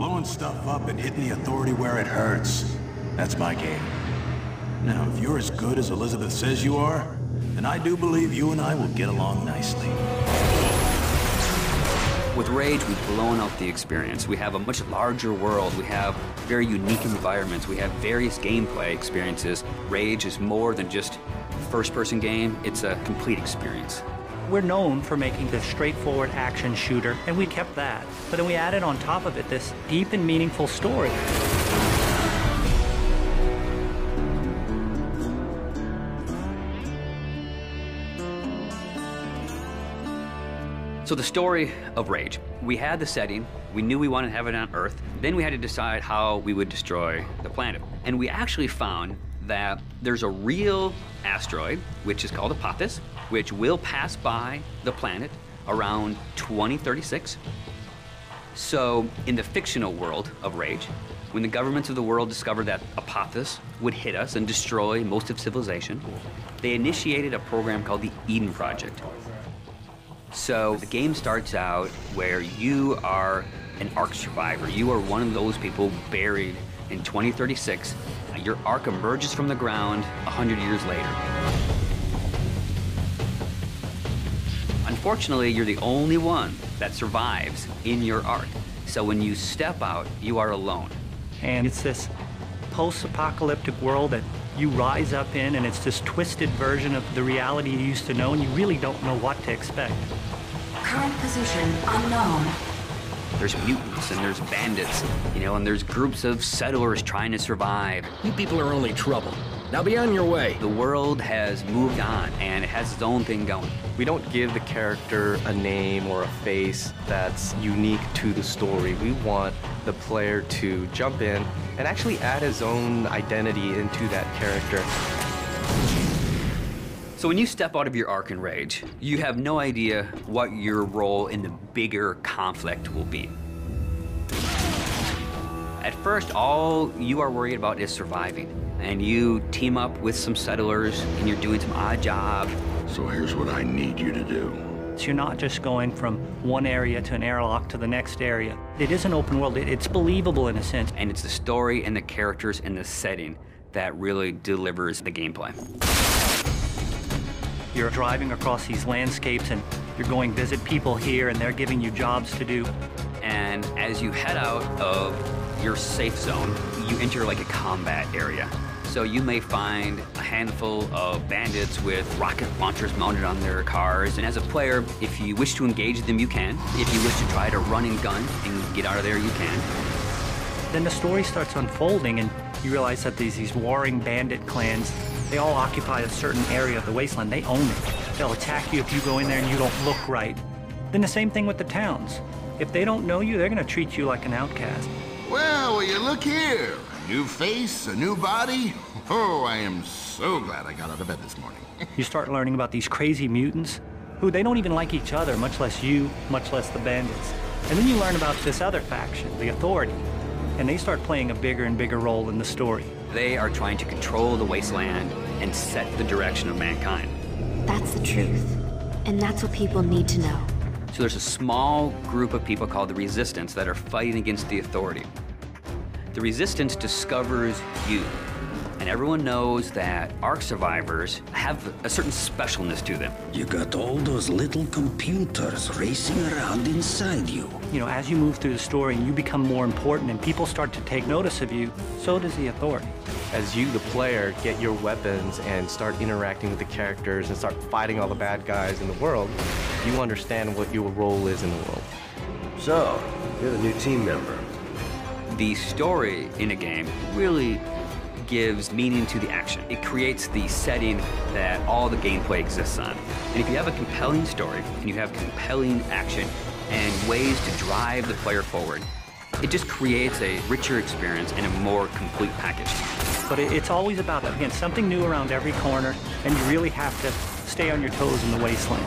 Blowing stuff up and hitting the Authority where it hurts. That's my game. Now, if you're as good as Elizabeth says you are, then I do believe you and I will get along nicely. With Rage, we've blown out the experience. We have a much larger world. We have very unique environments. We have various gameplay experiences. Rage is more than just a first-person game. It's a complete experience. We're known for making this straightforward action shooter, and we kept that. But then we added on top of it this deep and meaningful story. So the story of Rage. We had the setting, we knew we wanted to have it on Earth, then we had to decide how we would destroy the planet. And we actually found that there's a real asteroid, which is called Apophis, which will pass by the planet around 2036. So in the fictional world of Rage, when the governments of the world discovered that Apophis would hit us and destroy most of civilization, they initiated a program called the Eden Project. So the game starts out where you are an Ark survivor. You are one of those people buried in 2036. Your Ark emerges from the ground 100 years later. Unfortunately, you're the only one that survives in your Ark. So when you step out, you are alone. And it's this post-apocalyptic world that you rise up in, and it's this twisted version of the reality you used to know, and you really don't know what to expect. Current position unknown. There's mutants and there's bandits, you know, and there's groups of settlers trying to survive. You people are only trouble. Now be on your way. The world has moved on, and it has its own thing going. We don't give the character a name or a face that's unique to the story. We want the player to jump in and actually add his own identity into that character. So when you step out of your Ark in Rage, you have no idea what your role in the bigger conflict will be. At first, all you are worried about is surviving. And you team up with some settlers, and you're doing some odd jobs. So here's what I need you to do. So you're not just going from one area to an airlock to the next area. It is an open world. It's believable in a sense. And it's the story and the characters and the setting that really delivers the gameplay. You're driving across these landscapes, and you're going visit people here, and they're giving you jobs to do. And as you head out of your safe zone, you enter like a combat area. So you may find a handful of bandits with rocket launchers mounted on their cars. And as a player, if you wish to engage them, you can. If you wish to try to run and gun and get out of there, you can. Then the story starts unfolding, and you realize that these warring bandit clans, they all occupy a certain area of the wasteland. They own it. They'll attack you if you go in there and you don't look right. Then the same thing with the towns. If they don't know you, they're going to treat you like an outcast. Well, will you look here? A new face, a new body. Oh, I am so glad I got out of bed this morning. You start learning about these crazy mutants who they don't even like each other, much less you, much less the bandits. And then you learn about this other faction, the Authority, and they start playing a bigger and bigger role in the story. They are trying to control the wasteland and set the direction of mankind. That's the truth. And that's what people need to know. So there's a small group of people called the Resistance that are fighting against the Authority. The Resistance discovers you. And everyone knows that Ark survivors have a certain specialness to them. You got all those little computers racing around inside you. You know, as you move through the story and you become more important and people start to take notice of you, so does the Authority. As you, the player, get your weapons and start interacting with the characters and start fighting all the bad guys in the world, you understand what your role is in the world. So, you're the new team member. The story in a game really gives meaning to the action. It creates the setting that all the gameplay exists on. And if you have a compelling story, and you have compelling action, and ways to drive the player forward, it just creates a richer experience and a more complete package. But it's always about, again, something new around every corner, and you really have to stay on your toes in the wasteland.